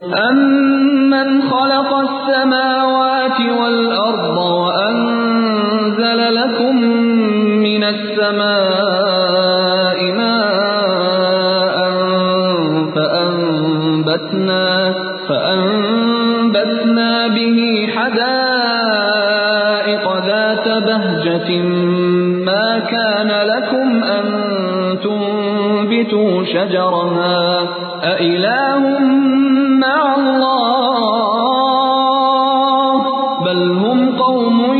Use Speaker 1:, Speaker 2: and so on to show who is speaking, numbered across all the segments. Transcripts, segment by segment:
Speaker 1: أَمَّنْ خَلَقَ السَّمَاوَاتِ وَالْأَرْضَ وَأَنزَلَ لَكُم مِّنَ السَّمَاءِ مَاءً فَأَنبَتْنَا بِهِ حَدَائِقَ ذَاتَ بَهْجَةٍ مَّا كَانَ لَكُمْ أَن تُنبِتُوا شَجَرَهَا أَإِلَٰهٌ مَّعَ اللَّهِ بَلْ هُمْ قَوْمٌ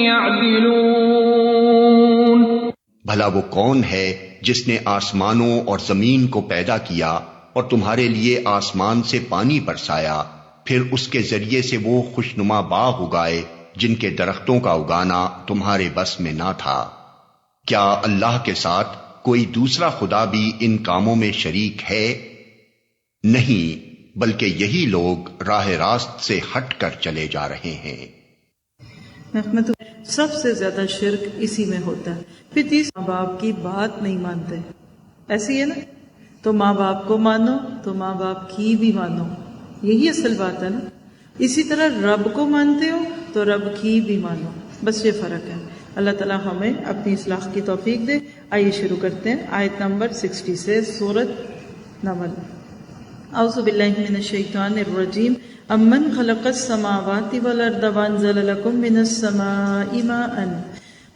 Speaker 1: يَعْدِلُونَ۔
Speaker 2: بھلا وہ کون ہے جس نے آسمانوں اور زمین کو پیدا کیا اور تمہارے لیے آسمان سے پانی برسایا، پھر اس کے ذریعے سے وہ خوشنما باغ اگائے جن کے درختوں کا اگانا تمہارے بس میں نہ تھا۔ کیا اللہ کے ساتھ کوئی دوسرا خدا بھی ان کاموں میں شریک ہے؟ نہیں، بلکہ یہی لوگ راہ راست سے ہٹ کر چلے جا رہے ہیں۔
Speaker 3: سب سے زیادہ شرک اسی میں ہوتا ہے۔ پھر ماں باپ کی بات نہیں مانتے، ایسی ہے نا، تو ماں باپ کو مانو تو ماں باپ کی بھی مانو، یہی اصل بات ہے نا۔ اسی طرح رب کو مانتے ہو تو رب کی بھی مانو، بس یہ فرق ہے۔ اللہ تعالیٰ ہمیں اپنی اصلاح کی توفیق دے۔ آئیے شروع کرتے ہیں آیت نمبر 60 سے، سورۃ نمل۔ اعوذ باللہ من الشیطان الرجیم۔ امن خلق السماوات والارض وانزل لکم من السماء ماء،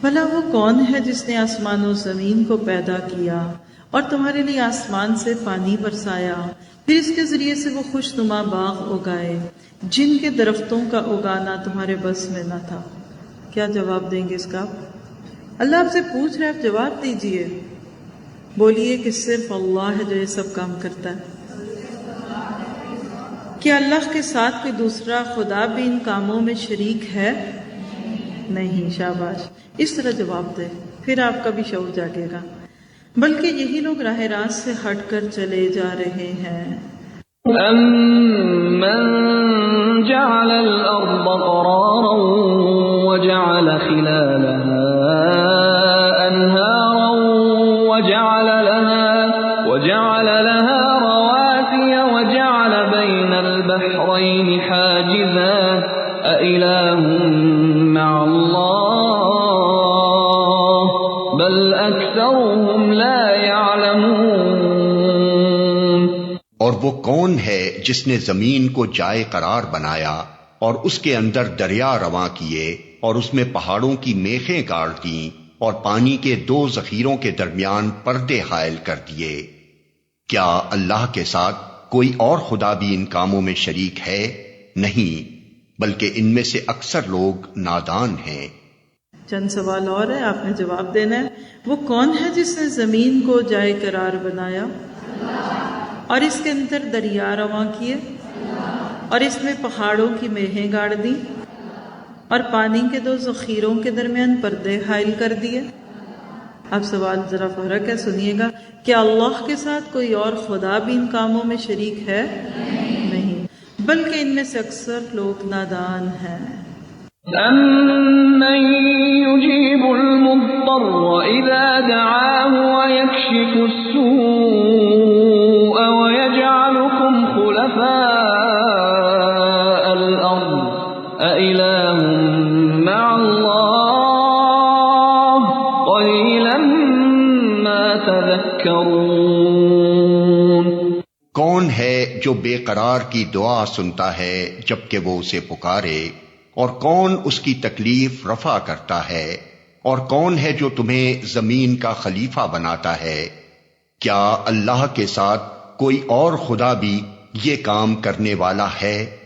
Speaker 3: بھلا وہ کون ہے جس نے آسمان و زمین کو پیدا کیا اور تمہارے لیے آسمان سے پانی برسایا، پھر اس کے ذریعے سے وہ خوش نما باغ اگائے جن کے درختوں کا اگانا تمہارے بس میں نہ تھا۔ کیا جواب دیں گے اس کا؟ اللہ آپ سے پوچھ رہے، آپ جواب دیجئے، بولیے کہ صرف اللہ ہے جو یہ سب کام کرتا ہے۔ کیا اللہ کے ساتھ کوئی دوسرا خدا بھی ان کاموں میں شریک ہے؟ نہیں، شاباش، اس طرح جواب دیں، پھر آپ کا بھی شعور جاگے گا۔ بلکہ یہی لوگ راہ راست سے ہٹ کر چلے جا رہے ہیں۔
Speaker 1: أَمَّن جَعَلَ الْأَرْضَ قَرَارًا وَجَعَلَ خِلَالَهَا أَنْهَارًا وَجَعَلَ لَهَا رَوَاسِيَ وَجَعَلَ بَيْنَ الْبَحْرَيْنِ حَاجِزًا أَإِلَٰهٌ مَّعَ اللَّهِ بَلْ أَكْثَرُهُمْ لَا يَعْلَمُونَ۔
Speaker 2: اور وہ کون ہے جس نے زمین کو جائے قرار بنایا اور اس کے اندر دریا رواں کیے اور اس میں پہاڑوں کی میخیں گاڑ دیں اور پانی کے دو ذخیروں کے درمیان پردے حائل کر دیے؟ کیا اللہ کے ساتھ کوئی اور خدا بھی ان کاموں میں شریک ہے؟ نہیں، بلکہ ان میں سے اکثر لوگ نادان ہیں۔
Speaker 3: چند سوال اور ہے، آپ نے جواب دینا ہے۔ وہ کون ہے جس نے زمین کو جائے قرار بنایا اور اس کے اندر دریا رواں کیے اور اس میں پہاڑوں کی میخیں گاڑ دی اور پانی کے دو ذخیروں کے درمیان پردے حائل کر دیے؟ اب سوال ذرا فرق ہے، سنیے گا۔ کیا اللہ کے ساتھ کوئی اور خدا بھی ان کاموں میں شریک ہے؟ نہیں، بلکہ ان میں سے اکثر لوگ نادان ہیں۔
Speaker 1: أَمَّن يُجِيبُ الْمُضْطَرَّ إِذَا دَعَاهُ وَيَكْشِفُ السُّوءَ وَيَجْعَلُكُمْ خُلَفَاءَ الْأَرْضِ أَإِلَٰهٌ مَّعَ اللَّهِ قَلِيلًا مَّا تَذَكَّرُونَ۔
Speaker 2: کون ہے جو بے قرار کی دعا سنتا ہے جبکہ وہ اسے پکارے، اور کون اس کی تکلیف رفع کرتا ہے، اور کون ہے جو تمہیں زمین کا خلیفہ بناتا ہے؟ کیا اللہ کے ساتھ کوئی اور خدا بھی یہ کام کرنے والا ہے؟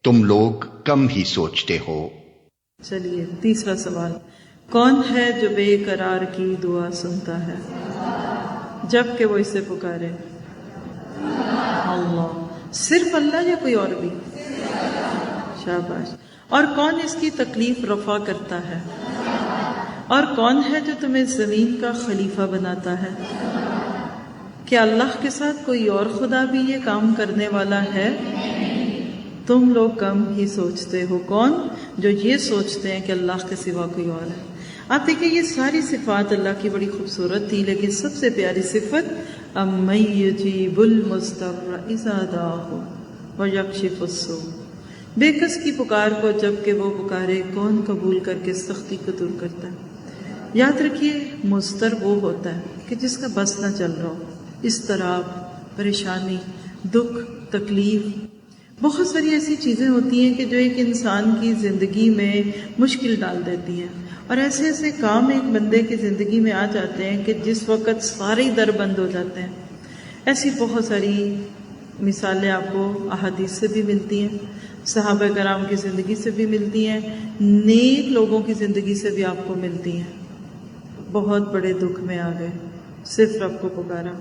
Speaker 2: تم لوگ کم ہی سوچتے ہو۔
Speaker 3: چلیے تیسرا سوال، کون ہے جو بے قرار کی دعا سنتا ہے جب کہ وہ اسے پکارے؟ اللہ، صرف اللہ یا کوئی اور بھی؟ شاباش۔ اور کون اس کی تکلیف رفع کرتا ہے؟ اور کون ہے جو تمہیں زمین کا خلیفہ بناتا ہے؟ کیا اللہ کے ساتھ کوئی اور خدا بھی یہ کام کرنے والا ہے؟ تم لوگ کم ہی سوچتے ہو۔ کون؟ جو یہ سوچتے ہیں کہ اللہ کے سوا کوئی اور ہے۔ آپ دیکھیں یہ ساری صفات اللہ کی بڑی خوبصورت تھی، لیکن سب سے پیاری صفت اَمَّن یُجِیبُ الْمُضْطَرَّ اِذَا دَعَاهُ، وَيَكْشِفُ السُّوءَ. بے کس کی پکار کو جب کہ وہ پکارے کون قبول کر کے سختی کو دور کرتا ہے. یاد رکھیے مضطر وہ ہوتا ہے کہ جس کا بس نہ چل رہا ہو. اضطراب، پریشانی، دکھ، تکلیف، بہت ساری ایسی چیزیں ہوتی ہیں کہ جو ایک انسان کی زندگی میں مشکل ڈال دیتی ہیں، اور ایسے ایسے کام ایک بندے کی زندگی میں آ جاتے ہیں کہ جس وقت سارے در بند ہو جاتے ہیں. ایسی بہت ساری مثالیں آپ کو احادیث سے بھی ملتی ہیں، صحابہ کرام کی زندگی سے بھی ملتی ہیں، نیک لوگوں کی زندگی سے بھی آپ کو ملتی ہیں. بہت بڑے دکھ میں آ گئے، صرف رب کو پکارا.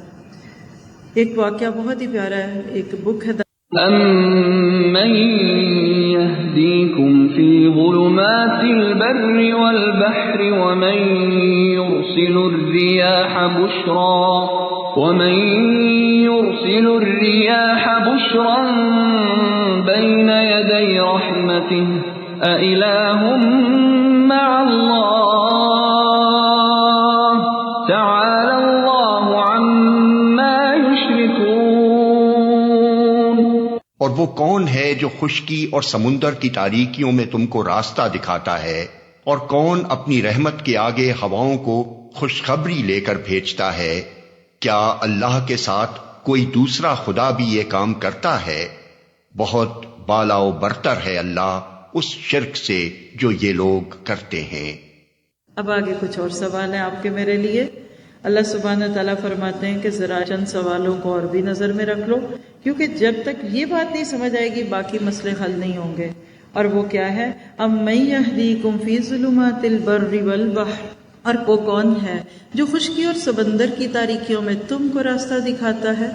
Speaker 3: ایک واقعہ بہت ہی پیارا ہے، ایک بک ہے
Speaker 1: أَمَّن يَهْدِيكُمْ فِي ظُلُمَاتِ الْبَرِّ وَالْبَحْرِ وَمَن يُرْسِلُ الرِّيَاحَ بُشْرًا بَيْنَ يَدَيْ رَحْمَتِهِ أَإِلَٰهٌ مَّعَ اللَّهِ تَعَالَى اللَّهُ عَمَّا يُشْرِكُونَ.
Speaker 2: اور وہ کون ہے جو خشکی اور سمندر کی تاریکیوں میں تم کو راستہ دکھاتا ہے، اور کون اپنی رحمت کے آگے ہواؤں کو خوشخبری لے کر بھیجتا ہے؟ کیا اللہ کے ساتھ کوئی دوسرا خدا بھی یہ کام کرتا ہے؟ بہت بالا و برتر ہے اللہ اس شرک سے جو یہ لوگ کرتے ہیں.
Speaker 3: اب آگے کچھ اور سوال ہیں آپ کے میرے لیے. اللہ سبحانہ تعالیٰ فرماتے ہیں کہ ذرا چند سوالوں کو اور بھی نظر میں رکھ لو، کیونکہ جب تک یہ بات نہیں سمجھ آئے گی باقی مسئلے حل نہیں ہوں گے. اور وہ کیا ہے؟ اَمَّن يَهْدِيكُمْ فِي ظُلُمَاتِ الْبَرِّ وَالْبَحْرِ. اور وہ کون ہے جو خشکی اور سمندر کی تاریکیوں میں تم کو راستہ دکھاتا ہے؟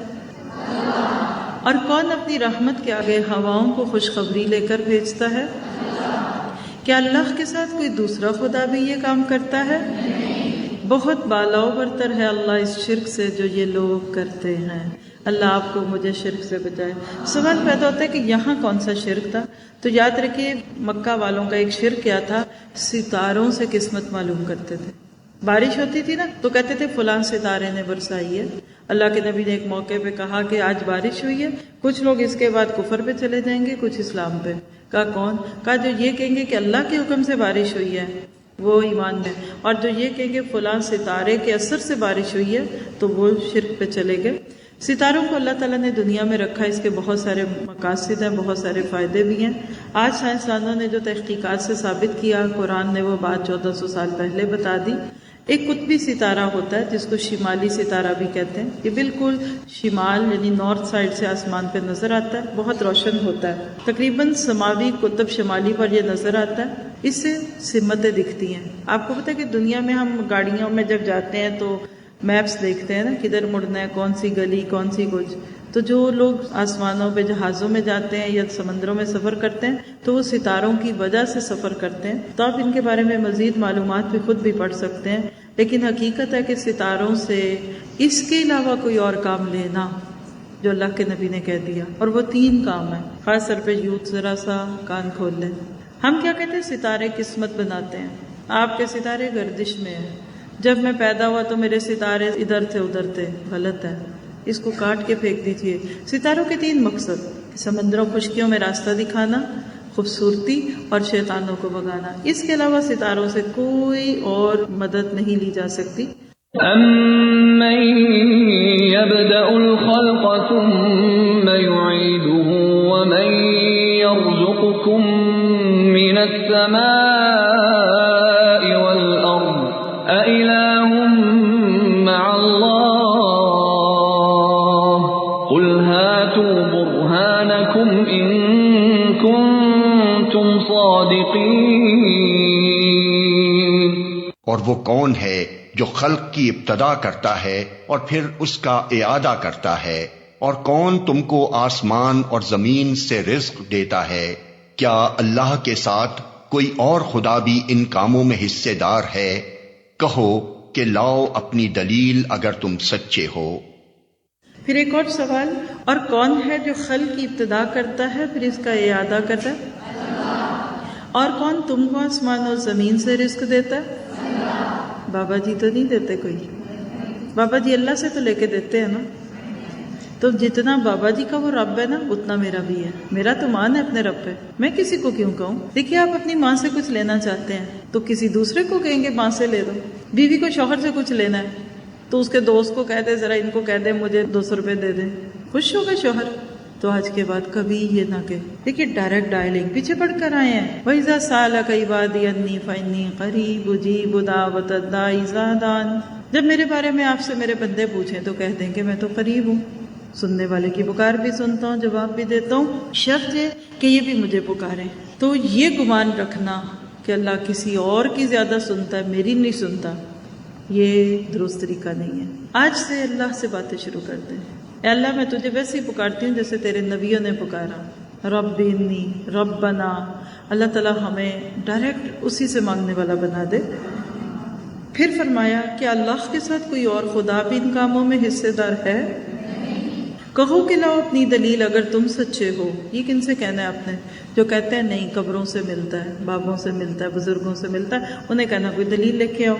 Speaker 3: اور کون اپنی رحمت کے آگے ہواؤں کو خوشخبری لے کر بھیجتا ہے؟ کیا اللہ کے ساتھ کوئی دوسرا خدا بھی یہ کام کرتا ہے؟ بہت بالا و برتر ہے اللہ اس شرک سے جو یہ لوگ کرتے ہیں. اللہ آپ کو مجھے شرک سے بچائے. سوال پیدا ہوتا ہے کہ یہاں کون سا شرک تھا؟ تو یاد رکھیے مکہ والوں کا ایک شرک کیا تھا، ستاروں سے قسمت معلوم کرتے تھے. بارش ہوتی تھی نا تو کہتے تھے فلاں ستارے نے برسائی ہے. اللہ کے نبی نے ایک موقع پہ کہا کہ آج بارش ہوئی ہے. کچھ لوگ اس کے بعد کفر پہ چلے جائیں گے، کچھ اسلام پہ. کہا کون؟ کہا جو یہ کہیں گے کہ اللہ کے حکم سے بارش ہوئی ہے وہ ایمان میں، اور جو یہ کہیں گے فلاں ستارے کے اثر سے بارش ہوئی ہے تو وہ شرک پہ چلے گئے. ستاروں کو اللہ تعالیٰ نے دنیا میں رکھا، اس کے بہت سارے مقاصد ہیں، بہت سارے فائدے بھی ہیں. آج سائنسدانوں نے جو تحقیقات سے ثابت کیا، قرآن نے وہ بات 1400 سال پہلے بتا دی. ایک قطبی ستارہ ہوتا ہے جس کو شمالی ستارہ بھی کہتے ہیں. یہ بالکل شمال یعنی نارتھ سائڈ سے آسمان پہ نظر آتا ہے، بہت روشن ہوتا ہے. تقریباً سماوی قطب شمالی پر یہ نظر آتا ہے. اس سے سمتیں دکھتی ہیں. آپ کو پتہ ہے کہ دنیا میں ہم گاڑیوں میں جب جاتے ہیں تو میپس دیکھتے ہیں نا، کدھر مڑنا ہے، کون سی گلی، کون سی کچھ. تو جو لوگ آسمانوں پہ جہازوں میں جاتے ہیں یا سمندروں میں سفر کرتے ہیں تو وہ ستاروں کی وجہ سے سفر کرتے ہیں. تو آپ ان کے بارے میں مزید معلومات بھی خود بھی پڑھ سکتے ہیں. لیکن حقیقت ہے کہ ستاروں سے اس کے علاوہ کوئی اور کام لینا جو اللہ کے نبی نے کہہ دیا، اور وہ 3 کام ہیں. خاص طور پہ یوتھ ذرا سا کان کھول لیں. ہم کیا کہتے ہیں؟ ستارے قسمت بناتے ہیں. آپ کے ستارے گردش میں ہیں. جب میں پیدا ہوا تو میرے ستارے ادھر تھے ادھر تھے. غلط ہے، اس کو کاٹ کے پھینک دیجیے. ستاروں کے 3 مقصد: سمندروں خشکیوں میں راستہ دکھانا، خوبصورتی، اور شیطانوں کو بھگانا. اس کے علاوہ ستاروں سے کوئی اور مدد نہیں لی جا سکتی.
Speaker 1: أَمَّن يَبْدَأُ الْخَلْقَ ثُمَّ يُعِيدُهُ وَمَن يَرْزُقُكُم مِّنَ السَّمَاءِ وَالْأَرْضِ أَإِلَٰهٌ مَّعَ اللَّهِ قُلْ هَاتُوا بُرْهَانَكُمْ إِن كُنتُمْ صَادِقِينَ.
Speaker 2: اور وہ کون ہے جو خلق کی ابتدا کرتا ہے اور پھر اس کا اعادہ کرتا ہے؟ اور کون تم کو آسمان اور زمین سے رزق دیتا ہے؟ کیا اللہ کے ساتھ کوئی اور خدا بھی ان کاموں میں حصے دار ہے؟ کہو کہ لاؤ اپنی دلیل اگر تم سچے ہو.
Speaker 3: پھر ایک اور سوال، اور کون ہے جو خلق کی ابتدا کرتا ہے پھر اس کا اعادہ کرتا ہے؟ اور کون تم کو آسمان اور زمین سے رزق دیتا ہے؟ بابا جی تو نہیں دیتے کوئی. بابا جی اللہ سے تو لے کے دیتے ہیں نا. تو جتنا بابا جی کا وہ رب ہے نا اتنا میرا بھی ہے. میرا تو مان ہے اپنے رب پہ، میں کسی کو کیوں کہوں. دیکھیے آپ اپنی ماں سے کچھ لینا چاہتے ہیں تو کسی دوسرے کو کہیں گے ماں سے لے دو. بیوی کو شوہر سے کچھ لینا ہے تو اس کے دوست کو کہہ دے ذرا ان کو کہہ دے مجھے 200 روپے دے دیں، خوش ہوگا شوہر. تو آج کے بعد کبھی یہ نہ کہ دیکھیے ڈائریکٹ ڈائلنگ پیچھے پڑھ کر آئے ہیں. وَإِذَا سَأَلَكَ عِبَادِي عَنِّي فَإِنِّي قَرِيبٌ أُجِيبُ دَعْوَةَ الدَّاعِ إِذَا دَعَانِ. جب میرے بارے میں آپ سے میرے بندے پوچھیں تو کہہ دیں کہ میں تو قریب ہوں، سننے والے کی پکار بھی سنتا ہوں، جواب بھی دیتا ہوں، شرط ہے کہ یہ بھی مجھے پکاریں. تو یہ گمان رکھنا کہ اللہ کسی اور کی زیادہ سنتا ہے میری نہیں سنتا، یہ درست طریقہ نہیں ہے. آج سے اللہ سے باتیں شروع کرتے ہیں. اے اللہ میں تجھے ویسے ہی پکارتی ہوں جیسے تیرے نبیوں نے پکارا. رب انی، ربنا. اللہ تعالیٰ ہمیں ڈائریکٹ اسی سے مانگنے والا بنا دے. پھر فرمایا کہ اللہ کے ساتھ کوئی اور خدا بھی ان کاموں میں حصے دار ہے؟ کہو کہ لاؤ اپنی دلیل اگر تم سچے ہو. یہ کن سے کہنا ہے آپ نے؟ جو کہتے ہیں نہیں قبروں سے ملتا ہے، بابوں سے ملتا ہے، بزرگوں سے ملتا ہے، انہیں کہنا کوئی دلیل لے کے آؤ.